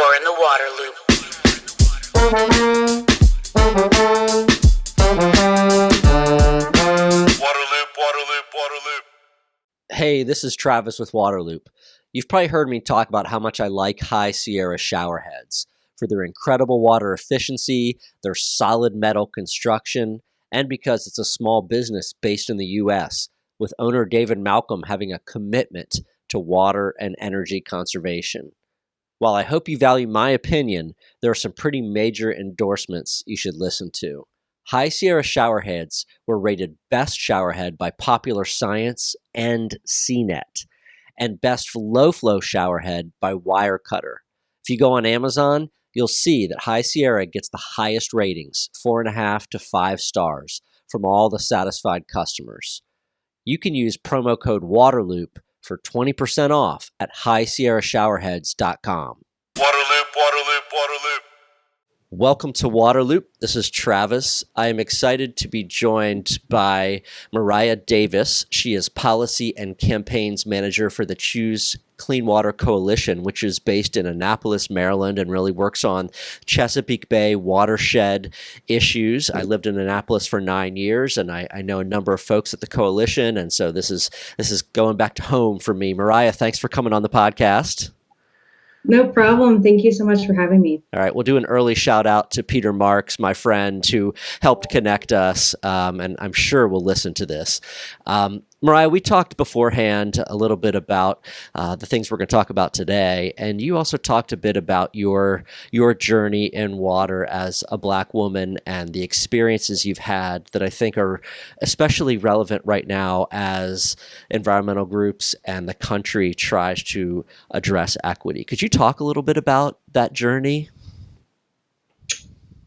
You're in the water loop. Waterloop. Hey, this is Travis with Waterloop. You've probably heard me talk about how much I like High Sierra showerheads for their incredible water efficiency, their solid metal construction, and because it's a small business based in the U.S., with owner David Malcolm having a commitment to water and energy conservation. While I hope you value my opinion, there are some pretty major endorsements you should listen to. High Sierra showerheads were rated Best Showerhead by Popular Science and CNET, and Best Low Flow Showerhead by Wirecutter. If you go on Amazon, you'll see that High Sierra gets the highest ratings, 4.5 to 5 stars, from all the satisfied customers. You can use promo code WATERLOOP for 20% off at highsierrashowerheads.com. Waterloop. Welcome to Waterloop. This is Travis. I am excited to be joined by Mariah Davis. She is Policy and Campaigns Manager for the Choose Clean Water Coalition, which is based in Annapolis, Maryland, and really works on Chesapeake Bay watershed issues. I lived in Annapolis for 9 years, and I know a number of folks at the coalition, and so this is going back to home for me. Mariah, thanks for coming on the podcast. No problem. Thank you so much for having me. All right. We'll do an early shout out to Peter Marks, my friend, who helped connect us, and I'm sure we'll listen to this. Mariah, we talked beforehand a little bit about the things we're going to talk about today, and you also talked a bit about your journey in water as a Black woman and the experiences you've had that I think are especially relevant right now as environmental groups and the country tries to address equity. Could you talk a little bit about that journey?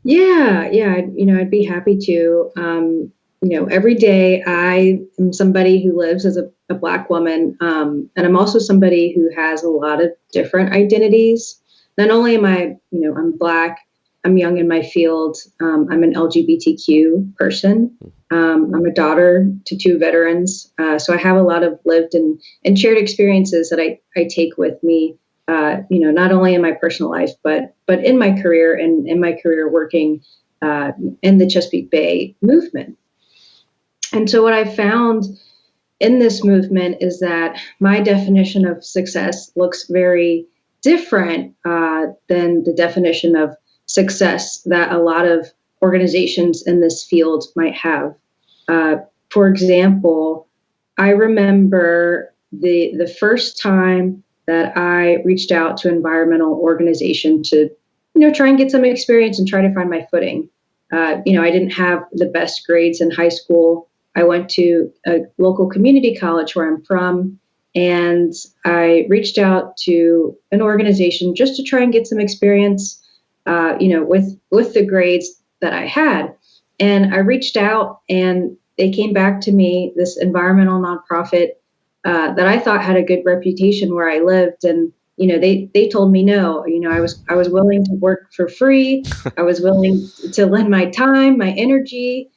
Yeah. I'd be happy to. Every day I am somebody who lives as a Black woman, and I'm also somebody who has a lot of different identities. Not only am I, I'm Black, I'm young in my field, I'm an LGBTQ person, I'm a daughter to 2 veterans, so I have a lot of lived and shared experiences that I take with me, not only in my personal life, but in my career and in my career working in the Chesapeake Bay movement. And so what I found in this movement is that my definition of success looks very different than the definition of success that a lot of organizations in this field might have. For example, I remember the first time that I reached out to an environmental organization to, try and get some experience and try to find my footing. I didn't have the best grades in high school. I went to a local community college where I'm from, and I reached out to an organization just to try and get some experience, with the grades that I had. And I reached out, and they came back to me, this environmental nonprofit that I thought had a good reputation where I lived, and they told me no. I was willing to work for free. I was willing to lend my time, my energy,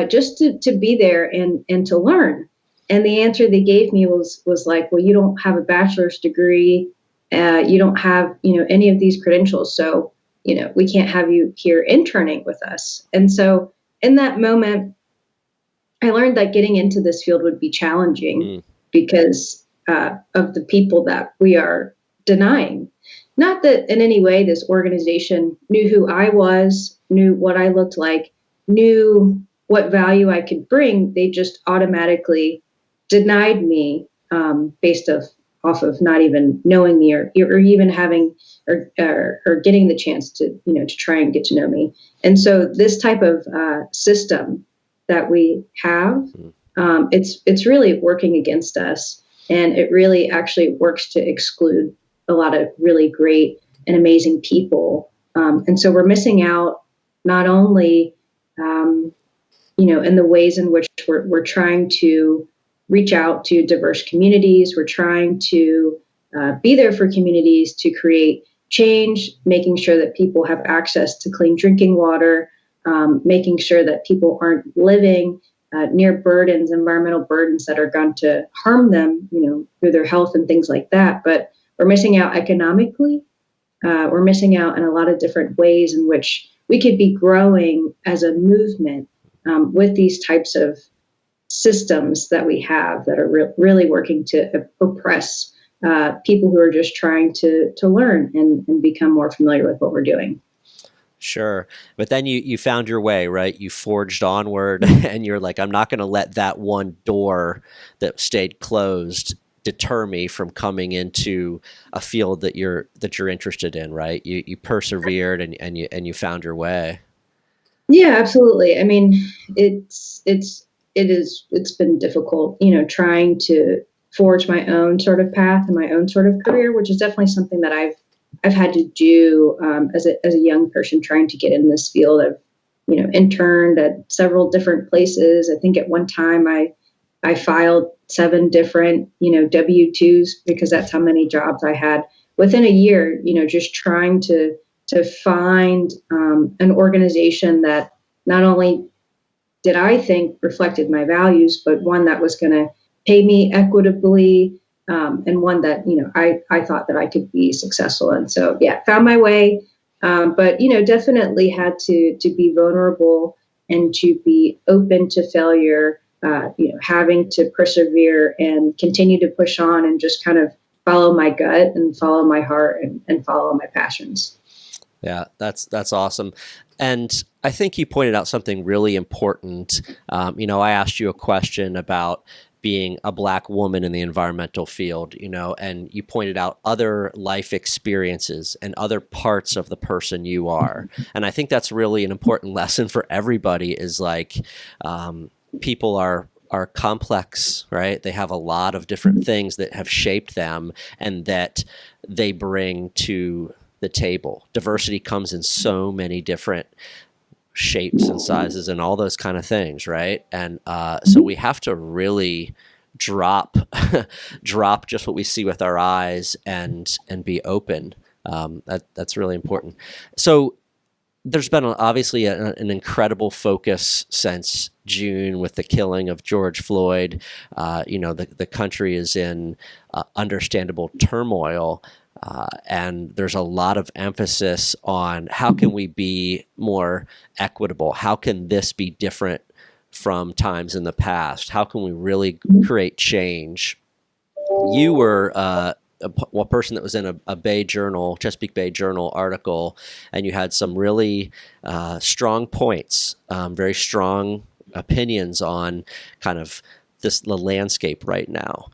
just to be there and to learn. And the answer they gave me was like, well, you don't have a bachelor's degree. You don't have, any of these credentials. So, we can't have you here interning with us. And so in that moment, I learned that getting into this field would be challenging because of the people that we are denying. Not that in any way this organization knew who I was, knew what I looked like, knew what value I could bring. They just automatically denied me based off of not even knowing me or even having or getting the chance to to try and get to know me. And so this type of system that we have, it's really working against us, and it really actually works to exclude a lot of really great and amazing people. And so we're missing out not only in the ways in which we're trying to reach out to diverse communities. We're trying to be there for communities to create change, making sure that people have access to clean drinking water, making sure that people aren't living near burdens, environmental burdens that are going to harm them, through their health and things like that. But we're missing out economically. we're missing out in a lot of different ways in which we could be growing as a movement with these types of systems that we have that are really working to oppress people who are just trying to learn and become more familiar with what we're doing. Sure. But then you found your way, right? You forged onward and you're like, I'm not going to let that one door that stayed closed deter me from coming into a field that you're interested in, right? You persevered and you found your way. Yeah, absolutely. I mean, it's been difficult, trying to forge my own sort of path and my own sort of career, which is definitely something that I've had to do as a young person trying to get in this field. I've interned at several different places. I think at one time I filed 7 different W-2s because that's how many jobs I had within a year. Just trying to find an organization that not only did I think reflected my values, but one that was going to pay me equitably, and one that I thought that I could be successful in. So yeah, found my way, but definitely had to be vulnerable and to be open to failure. Having to persevere and continue to push on and just kind of follow my gut and follow my heart and follow my passions. Yeah, that's awesome. And I think you pointed out something really important. I asked you a question about being a Black woman in the environmental field, and you pointed out other life experiences and other parts of the person you are. And I think that's really an important lesson for everybody is like, people are complex, right? They have a lot of different things that have shaped them and that they bring to the table. Diversity comes in so many different shapes and sizes and all those kind of things, right? And so we have to really drop just what we see with our eyes and be open. That's really important. So there's been obviously an incredible focus since June with the killing of George Floyd. The country is in understandable turmoil. And there's a lot of emphasis on how can we be more equitable? How can this be different from times in the past? How can we really create change? You were a person that was in a Bay Journal, Chesapeake Bay Journal article, and you had some really strong points, very strong opinions on kind of the landscape right now.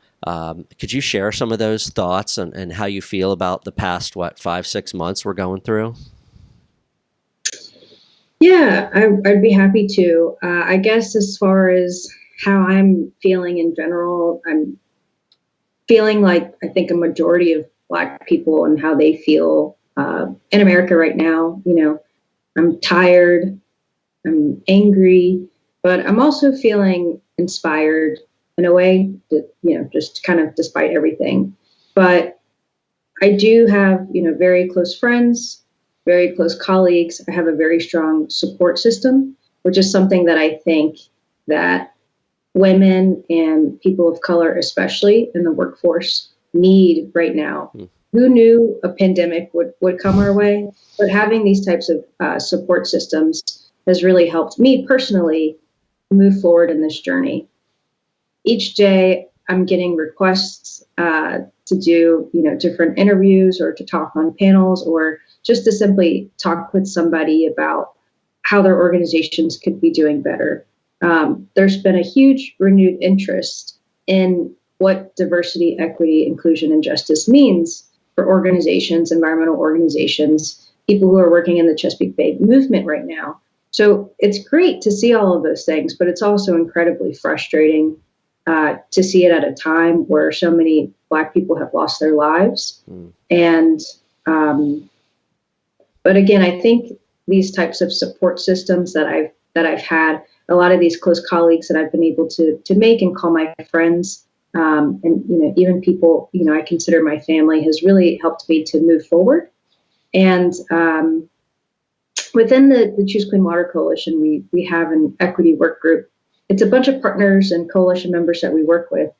Could you share some of those thoughts and how you feel about the past, 5-6 months we're going through? Yeah, I'd be happy to. I guess as far as how I'm feeling in general, I'm feeling like I think a majority of Black people and how they feel in America right now. I'm tired, I'm angry, but I'm also feeling inspired in a way that, just kind of despite everything. But I do have, very close friends, very close colleagues. I have a very strong support system, which is something that I think that women and people of color, especially in the workforce, need right now. Who knew a pandemic would come our way? But having these types of support systems has really helped me personally move forward in this journey. Each day I'm getting requests to do, different interviews or to talk on panels or just to simply talk with somebody about how their organizations could be doing better. There's been a huge renewed interest in what diversity, equity, inclusion, and justice means for organizations, environmental organizations, people who are working in the Chesapeake Bay movement right now. So it's great to see all of those things, but it's also incredibly frustrating to see it at a time where so many Black people have lost their lives. And, but again, I think these types of support systems that I've had, a lot of these close colleagues that I've been able to make and call my friends, and even people I consider my family, has really helped me to move forward. And within the Choose Clean Water Coalition, we have an equity work group. It's a bunch of partners and coalition members that we work with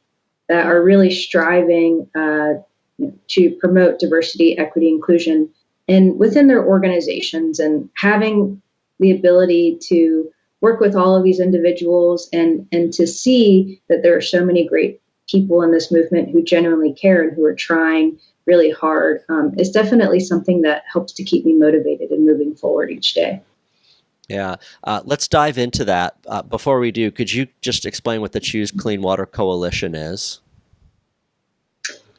that are really striving to promote diversity, equity, inclusion and within their organizations, and having the ability to work with all of these individuals and to see that there are so many great people in this movement who genuinely care and who are trying really hard is definitely something that helps to keep me motivated and moving forward each day. Yeah. Let's dive into that. Before we do, could you just explain what the Choose Clean Water Coalition is?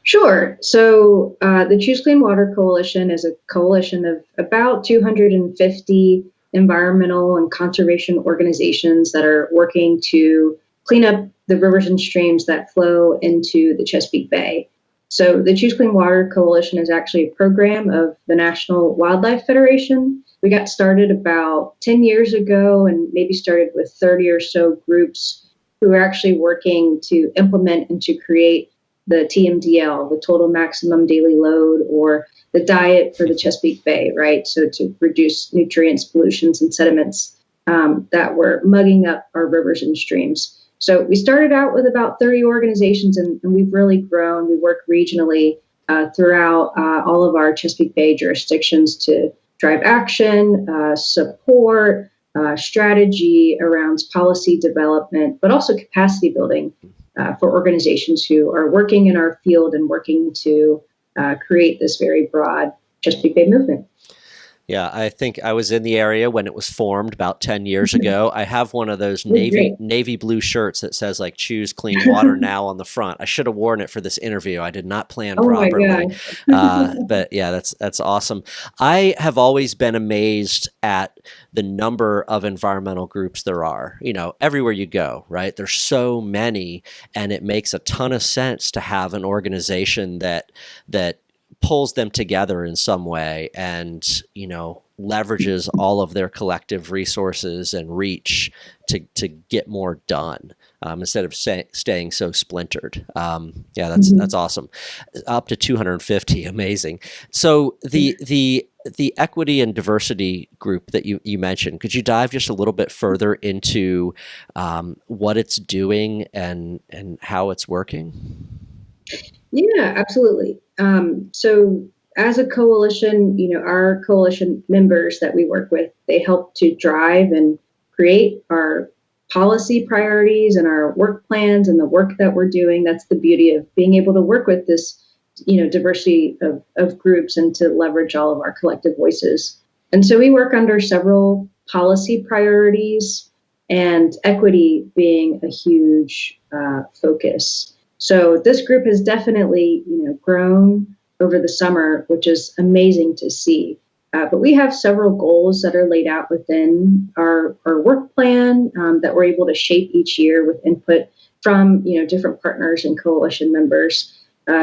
Sure. So the Choose Clean Water Coalition is a coalition of about 250 environmental and conservation organizations that are working to clean up the rivers and streams that flow into the Chesapeake Bay. So the Choose Clean Water Coalition is actually a program of the National Wildlife Federation. We got started about 10 years ago and maybe started with 30 or so groups who are actually working to implement and to create the TMDL, the total maximum daily load, or the diet for the Chesapeake Bay, right? So to reduce nutrients, pollutions, and sediments that were mugging up our rivers and streams. So we started out with about 30 organizations, and we've really grown. We work regionally throughout all of our Chesapeake Bay jurisdictions to drive action, support, strategy around policy development, but also capacity building for organizations who are working in our field and working to create this very broad Chesapeake Bay movement. Yeah, I think I was in the area when it was formed about 10 years ago. I have one of those navy blue shirts that says like Choose Clean Water Now on the front. I should have worn it for this interview. I did not plan properly. But yeah, that's awesome. I have always been amazed at the number of environmental groups there are, everywhere you go, right? There's so many, and it makes a ton of sense to have an organization that pulls them together in some way and, leverages all of their collective resources and reach to get more done instead of staying so splintered. That's awesome. Up to 250, amazing. So the equity and diversity group that you mentioned, could you dive just a little bit further into what it's doing and how it's working? Yeah, absolutely. So as a coalition, our coalition members that we work with, they help to drive and create our policy priorities and our work plans and the work that we're doing. That's the beauty of being able to work with this, diversity of groups and to leverage all of our collective voices. And so we work under several policy priorities, and equity being a huge focus. So this group has definitely, grown over the summer, which is amazing to see. But we have several goals that are laid out within our work plan that we're able to shape each year with input from, different partners and coalition members.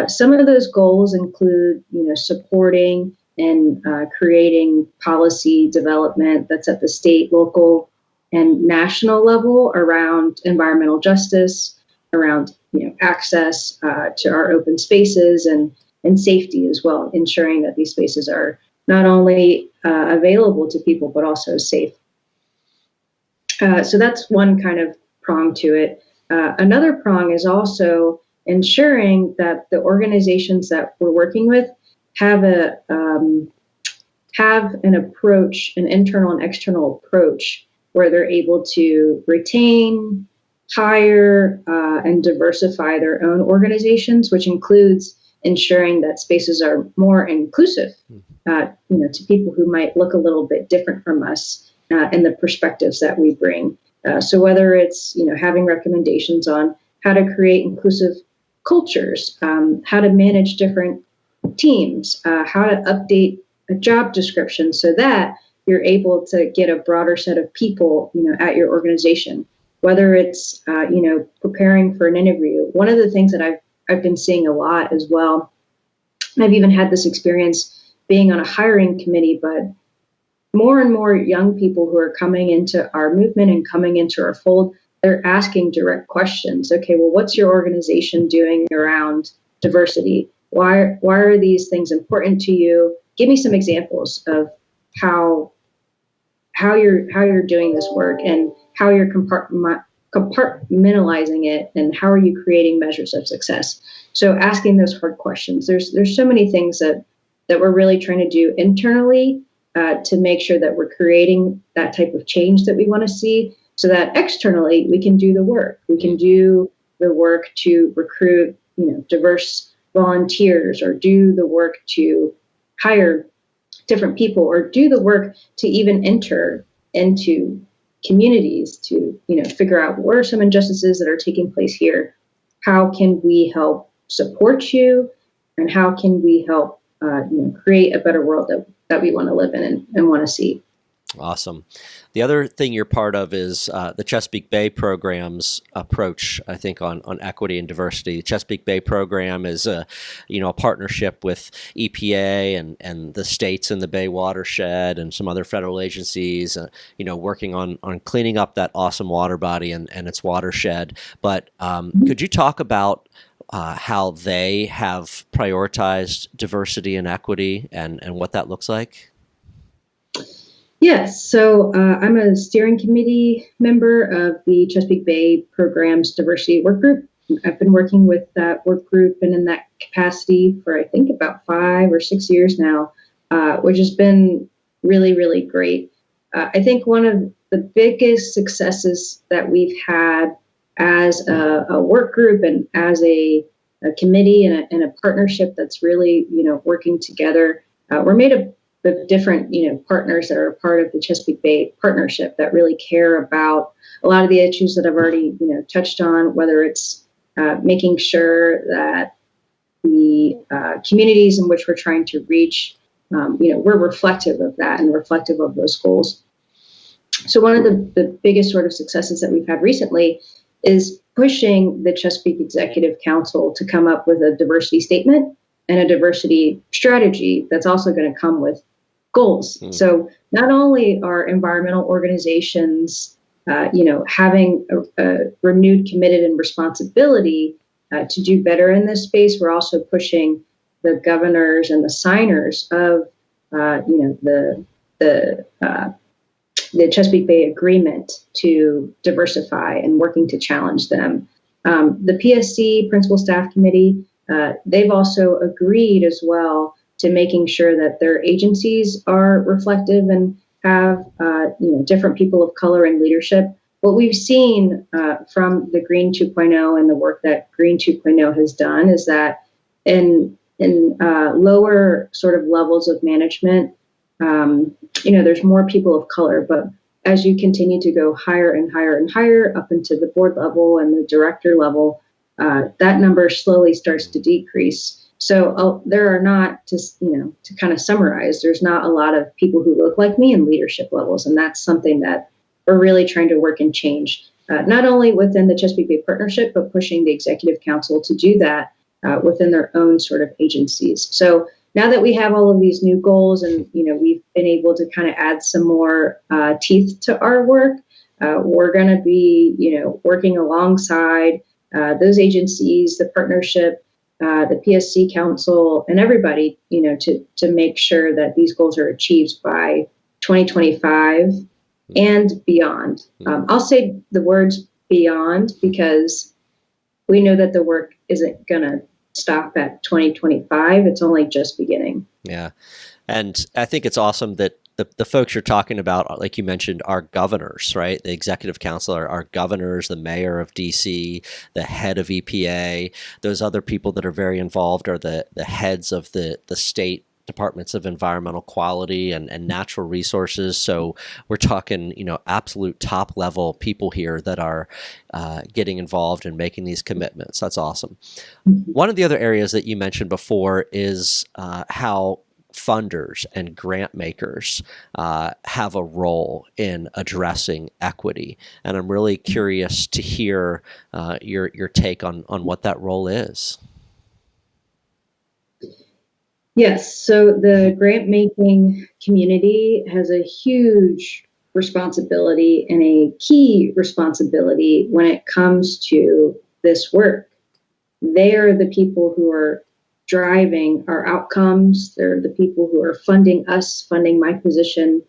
Some of those goals include, supporting and creating policy development that's at the state, local, and national level around environmental justice, around access to our open spaces and safety as well, ensuring that these spaces are not only available to people, but also safe. So that's one kind of prong to it. Another prong is also ensuring that the organizations that we're working with have an approach, an internal and external approach, where they're able to retain, hire, and diversify their own organizations, which includes ensuring that spaces are more inclusive, to people who might look a little bit different from us and the perspectives that we bring. So whether it's, having recommendations on how to create inclusive cultures, how to manage different teams, how to update a job description so that you're able to get a broader set of people, at your organization. Whether it's, preparing for an interview. One of the things that I've been seeing a lot as well, and I've even had this experience being on a hiring committee, but more and more young people who are coming into our movement and coming into our fold, they're asking direct questions. Okay, well, what's your organization doing around diversity? Why are these things important to you? Give me some examples of how you're doing this work and how you're compartmentalizing it, and how are you creating measures of success? So asking those hard questions. There's so many things that that we're really trying to do internally to make sure that we're creating that type of change that we want to see, so that externally we can do the work. We can do the work to recruit, diverse volunteers, or do the work to hire different people, or do the work to even enter into communities to, figure out what are some injustices that are taking place here. How can we help support you, and how can we help, create a better world that we want to live in and want to see. Awesome. The other thing you're part of is the Chesapeake Bay Program's approach, I think, on equity and diversity. The Chesapeake Bay Program is a partnership with EPA and the states in the Bay watershed and some other federal agencies, working on cleaning up that awesome water body and its watershed. But could you talk about how they have prioritized diversity and equity and what that looks like? Yes, so I'm a steering committee member of the Chesapeake Bay Program's diversity work group. I've been working with that work group and in that capacity for, I think, about 5 or 6 years now, which has been really, really great. I think one of the biggest successes that we've had as a work group and as a committee and a partnership that's really, working together, we're made up of different, partners that are a part of the Chesapeake Bay Partnership that really care about a lot of the issues that I've already, touched on, whether it's making sure that the communities in which we're trying to reach, we're reflective of that and reflective of those goals. So one of the biggest sort of successes that we've had recently is pushing the Chesapeake Executive Council to come up with a diversity statement and a diversity strategy that's also going to come with goals. So not only are environmental organizations, having a renewed, committed, and responsibility to do better in this space, we're also pushing the governors and the signers of, the Chesapeake Bay Agreement to diversify and working to challenge them. The PSC, Principal Staff Committee, they've also agreed as well to making sure that their agencies are reflective and have different people of color in leadership. What we've seen from the Green 2.0 and the work that Green 2.0 has done is that in lower sort of levels of management, there's more people of color, but as you continue to go higher and higher and higher up into the board level and the director level, that number slowly starts to decrease. So there are not, just, to kind of summarize, there's not a lot of people who look like me in leadership levels. And that's something that we're really trying to work and change, not only within the Chesapeake Bay Partnership, but pushing the Executive Council to do that within their own sort of agencies. So now that we have all of these new goals and, we've been able to kind of add some more teeth to our work, we're going to be, working alongside those agencies, the partnership, the PSC Council, and everybody, to make sure that these goals are achieved by 2025 and beyond. I'll say the words beyond because we know that the work isn't going to stop at 2025. It's only just beginning. Yeah. And I think it's awesome that the folks you're talking about, like you mentioned, are governors, right? The executive council are governors, the mayor of DC, the head of EPA. Those other people that are very involved are the heads of the state departments of environmental quality and natural resources. So we're talking, absolute top level people here that are getting involved and making these commitments. That's awesome. One of the other areas that you mentioned before is how funders and grant makers have a role in addressing equity. And I'm really curious to hear your take on what that role is. Yes, so the grant making community has a huge responsibility and a key responsibility when it comes to this work. They are the people who are driving our outcomes. They're the people who are funding us, funding my position,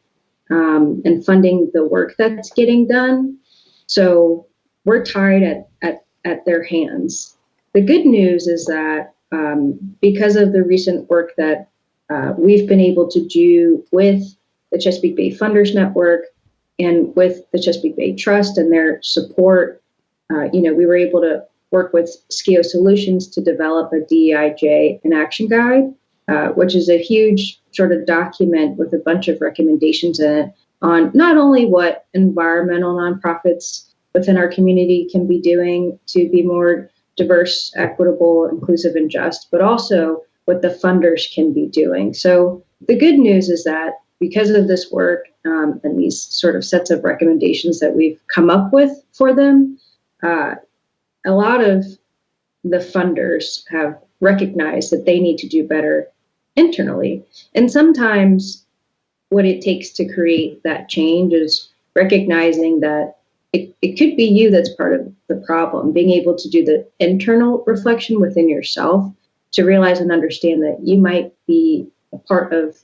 and funding the work that's getting done. So we're tied at their hands. The good news is that because of the recent work that we've been able to do with the Chesapeake Bay Funders Network and with the Chesapeake Bay Trust and their support. We were able to work with SKIO Solutions to develop a DEIJ inaction guide, which is a huge sort of document with a bunch of recommendations in it on not only what environmental nonprofits within our community can be doing to be more diverse, equitable, inclusive, and just, but also what the funders can be doing. So the good news is that because of this work and these sort of sets of recommendations that we've come up with for them, a lot of the funders have recognized that they need to do better internally. And sometimes what it takes to create that change is recognizing that it could be you that's part of the problem, being able to do the internal reflection within yourself to realize and understand that you might be a part of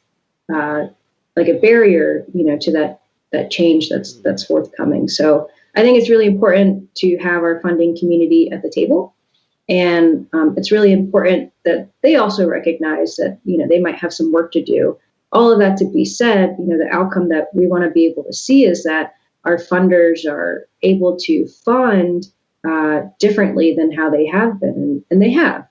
like a barrier, to that change that's forthcoming. So I think it's really important to have our funding community at the table. And it's really important that they also recognize that, they might have some work to do. All of that to be said, the outcome that we want to be able to see is that our funders are able to fund differently than how they have been, and they have.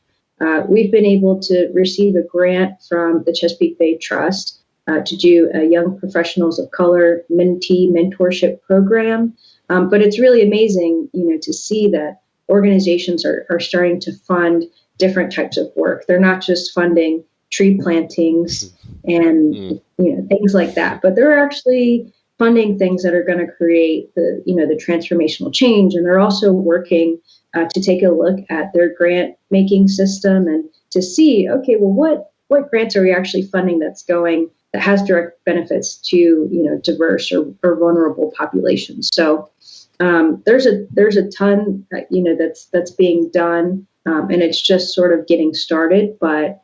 We've been able to receive a grant from the Chesapeake Bay Trust to do a Young Professionals of Color Mentee Mentorship Program. But it's really amazing, to see that organizations are starting to fund different types of work. They're not just funding tree plantings and things like that, but they're actually funding things that are going to create the transformational change. And they're also working to take a look at their grant making system and to see, okay, well, what grants are we actually funding that has direct benefits to diverse or vulnerable populations. So there's a ton that's being done, and it's just sort of getting started. But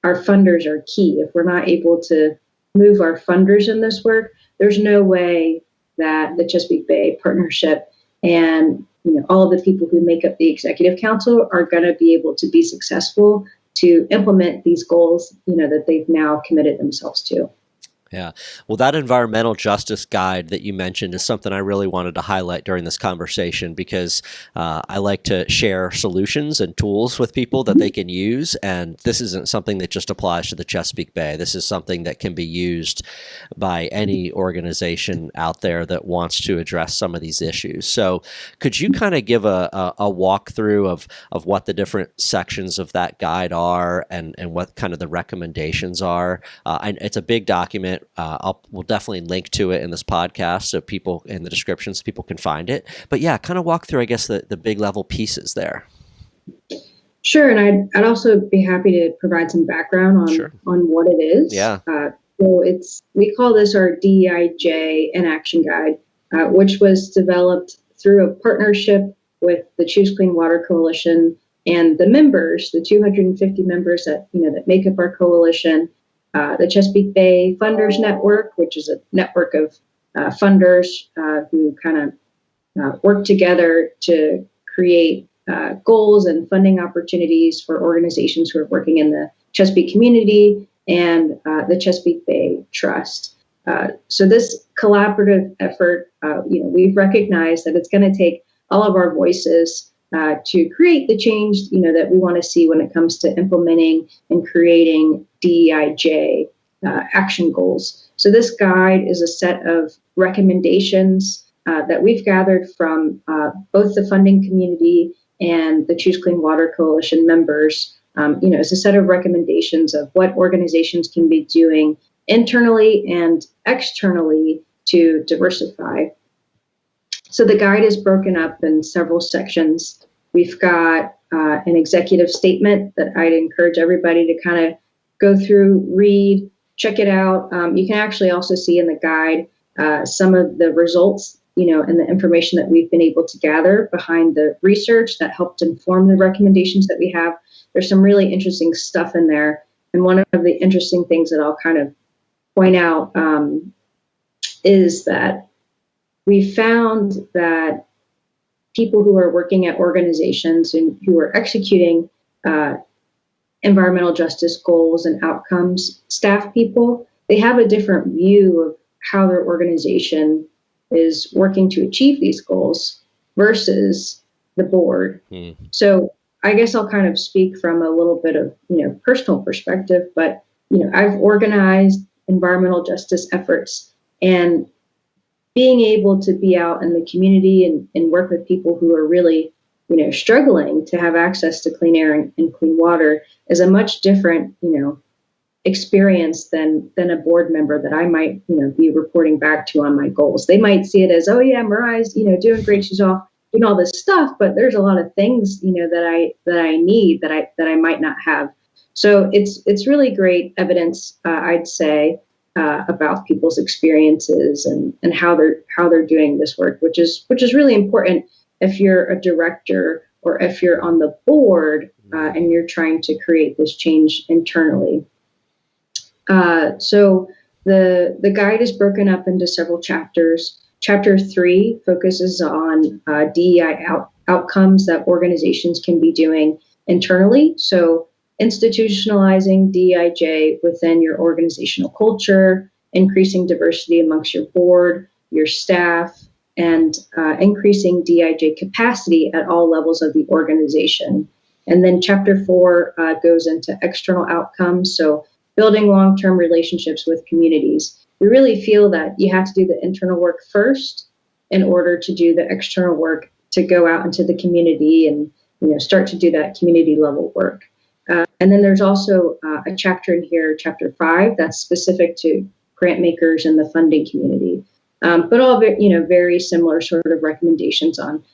our funders are key. If we're not able to move our funders in this work, there's no way that the Chesapeake Bay Partnership and all of the people who make up the Executive Council are going to be able to be successful to implement these goals that they've now committed themselves to. Yeah. Well, that environmental justice guide that you mentioned is something I really wanted to highlight during this conversation because I like to share solutions and tools with people that they can use. And this isn't something that just applies to the Chesapeake Bay. This is something that can be used by any organization out there that wants to address some of these issues. So could you kind of give a walkthrough of what the different sections of that guide are and what kind of the recommendations are? It's a big document. We'll definitely link to it in this podcast so people in the description so people can find it. But yeah, kind of walk through, I guess, the big level pieces there. Sure, and I'd also be happy to provide some background on what it is. Yeah. So we call this our DEIJ Inaction Guide, which was developed through a partnership with the Choose Clean Water Coalition and the members, the 250 members that make up our coalition. The Chesapeake Bay Funders Network, which is a network of funders who kind of work together to create goals and funding opportunities for organizations who are working in the Chesapeake community, and the Chesapeake Bay Trust. So this collaborative effort, we've recognized that it's going to take all of our voices to create the change, that we want to see when it comes to implementing and creating DEIJ action goals. So this guide is a set of recommendations that we've gathered from both the funding community and the Choose Clean Water Coalition members. It's a set of recommendations of what organizations can be doing internally and externally to diversify. So the guide is broken up in several sections. We've got an executive statement that I'd encourage everybody to kind of go through, read, check it out. You can actually also see in the guide some of the results, and the information that we've been able to gather behind the research that helped inform the recommendations that we have. There's some really interesting stuff in there. And one of the interesting things that I'll kind of point out is that we found that people who are working at organizations and who are executing environmental justice goals and outcomes staff people, they have a different view of how their organization is working to achieve these goals versus the board. So I guess I'll kind of speak from a little bit of, personal perspective, but, I've organized environmental justice efforts, and being able to be out in the community and work with people who are really, struggling to have access to clean air and clean water is a much different, experience than a board member that I might, be reporting back to on my goals. They might see it as, oh yeah, Mariah's, doing great. She's all doing all this stuff, but there's a lot of things, that I need that I might not have. So it's really great evidence, I'd say, about people's experiences and how they're doing this work, which is really important if you're a director or if you're on the board and you're trying to create this change internally. So the guide is broken up into several chapters. Chapter 3 focuses on DEI outcomes that organizations can be doing internally. So institutionalizing DEIJ within your organizational culture, increasing diversity amongst your board, your staff, and increasing DEIJ capacity at all levels of the organization. And then chapter 4 goes into external outcomes. So building long-term relationships with communities. We really feel that you have to do the internal work first in order to do the external work to go out into the community and start to do that community level work. And then there's also a chapter in here, chapter 5, that's specific to grant makers and the funding community. But all very similar sort of recommendations on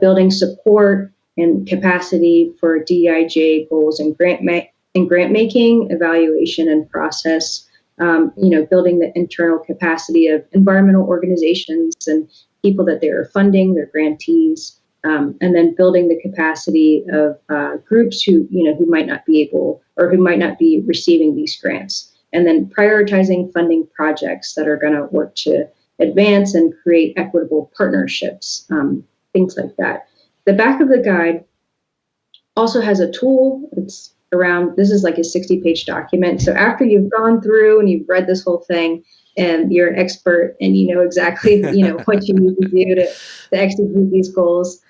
building support and capacity for DEIJ goals and grant making, evaluation, and process. Building the internal capacity of environmental organizations and people that they're funding, their grantees, and then building the capacity of groups who might not be able or who might not be receiving these grants, and then prioritizing funding projects that are going to work to advance and create equitable partnerships, things like that. The back of the guide also has a tool. This is like a 60-page document. So after you've gone through and you've read this whole thing and you're an expert and you know exactly, what you need to do to execute these goals,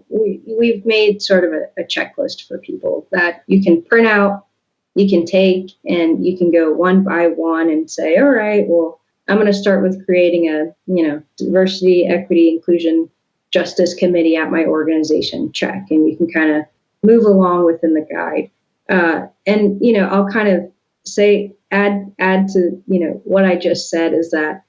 we've made sort of a checklist for people that you can print out, you can take, and you can go one by one and say, all right, well, I'm going to start with creating a, diversity, equity, inclusion, justice committee at my organization. Check. And you can kind of move along within the guide. And I'll kind of add to, what I just said is that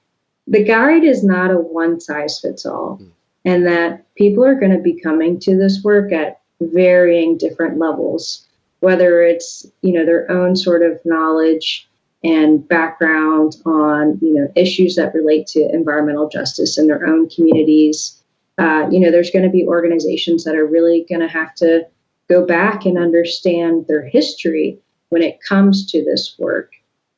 the guide is not a one size fits all, and that people are going to be coming to this work at varying different levels, whether it's, their own sort of knowledge and background on, issues that relate to environmental justice in their own communities. There's going to be organizations that are really going to have to go back and understand their history when it comes to this work,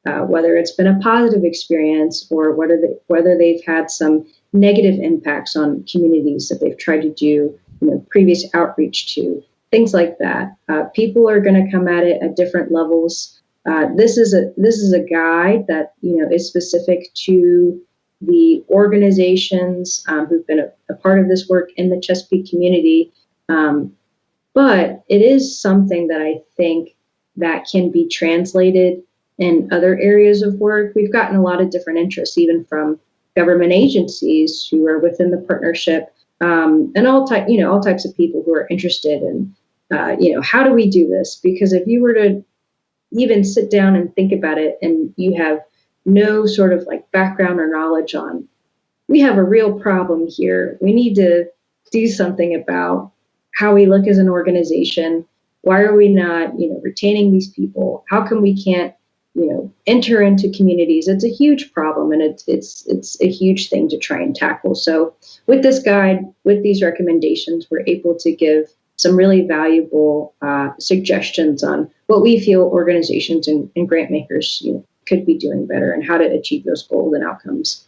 whether it's been a positive experience or whether they've had some negative impacts on communities that they've tried to do, previous outreach to, things like that. People are going to come at it at different levels. This is a guide that is specific to the organizations who've been a part of this work in the Chesapeake community. But it is something that I think that can be translated in other areas of work. We've gotten a lot of different interests, even from government agencies who are within the partnership, and all types of people who are interested in, how do we do this? Because if you were to even sit down and think about it, and you have no sort of like background or knowledge on, we have a real problem here. We need to do something about how we look as an organization. Why are we not, retaining these people? How come we can't, enter into communities? It's a huge problem, and it's a huge thing to try and tackle. So with this guide, with these recommendations, we're able to give some really valuable suggestions on what we feel organizations and grant makers could be doing better and how to achieve those goals and outcomes.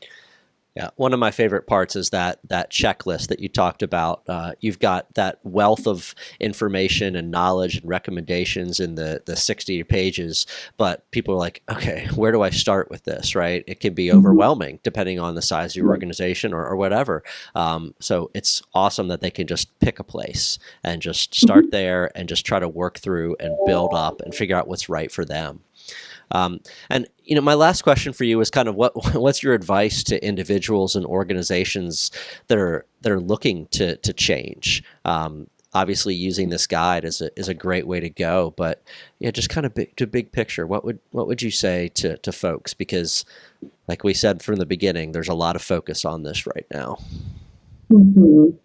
Yeah, one of my favorite parts is that checklist that you talked about. You've got that wealth of information and knowledge and recommendations in the 60 pages, but people are like, okay, where do I start with this, right? It can be overwhelming depending on the size of your organization or whatever. So it's awesome that they can just pick a place and just start there and just try to work through and build up and figure out what's right for them. And my last question for you is kind of what's your advice to individuals and organizations that are looking to change? Obviously, using this guide is a great way to go, but yeah, just kind of big picture. What would you say to folks? Because, like we said from the beginning, there's a lot of focus on this right now. Mm-hmm.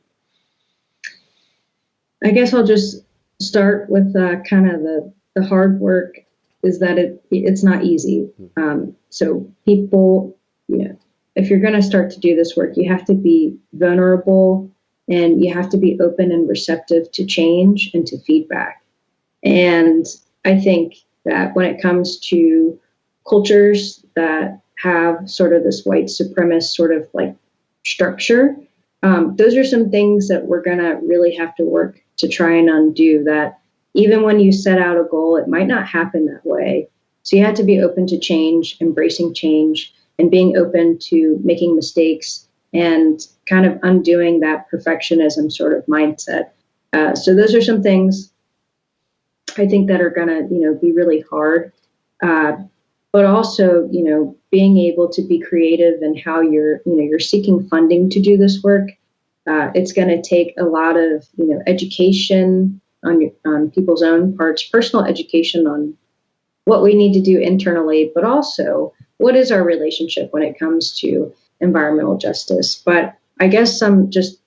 I guess I'll just start with kind of the hard work. Is that it's not easy. So people, if you're going to start to do this work, you have to be vulnerable and you have to be open and receptive to change and to feedback. And I think that when it comes to cultures that have sort of this white supremacist sort of like structure, those are some things that we're going to really have to work to try and undo. That even when you set out a goal, it might not happen that way. So you have to be open to change, embracing change, and being open to making mistakes and kind of undoing that perfectionism sort of mindset. So those are some things I think that are going to, be really hard. But also, being able to be creative in how you're seeking funding to do this work. It's going to take a lot of, education on people's own parts, personal education on what we need to do internally, but also what is our relationship when it comes to environmental justice. But I guess some just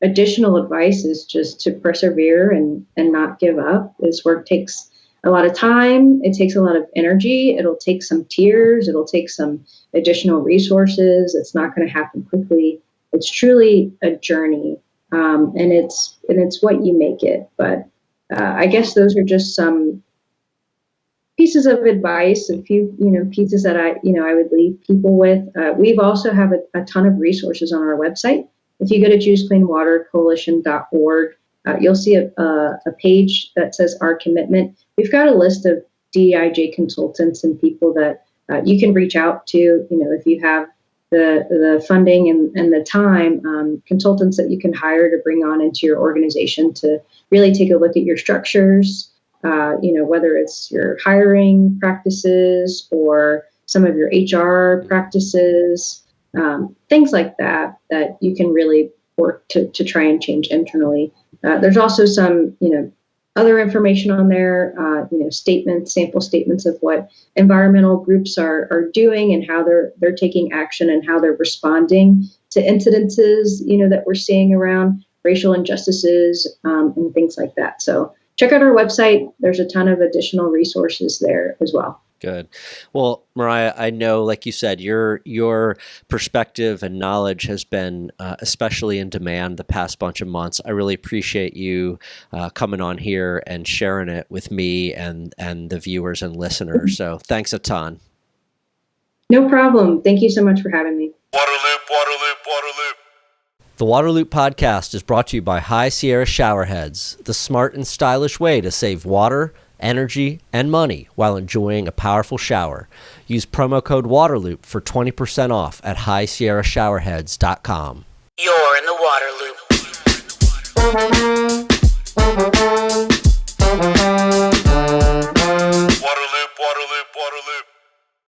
additional advice is just to persevere and not give up. This work takes a lot of time. It takes a lot of energy. It'll take some tears. It'll take some additional resources. It's not going to happen quickly. It's truly a journey. And it's what you make it. But I guess those are just some pieces of advice, a few pieces that I would leave people with. We've also have a ton of resources on our website. If you go to choosecleanwatercoalition.org, you'll see a page that says Our Commitment. We've got a list of DEIJ consultants and people that you can reach out to. If you have the funding and the time, consultants that you can hire to bring on into your organization to really take a look at your structures, whether it's your hiring practices or some of your HR practices, things like that you can really work to try and change internally. There's also some, other information on there, sample statements of what environmental groups are doing and how they're taking action and how they're responding to incidences, that we're seeing around racial injustices and things like that. So check out our website. There's a ton of additional resources there as well. Good. Well, Mariah, I know, like you said, your perspective and knowledge has been especially in demand the past bunch of months. I really appreciate you coming on here and sharing it with me and the viewers and listeners. So thanks a ton. No problem. Thank you so much for having me. Waterloop, Waterloop, Waterloop. The Waterloop podcast is brought to you by High Sierra Showerheads, the smart and stylish way to save water, energy, and money while enjoying a powerful shower. Use promo code WATERLOOP for 20% off at highsierrashowerheads.com. You're in the Waterloop.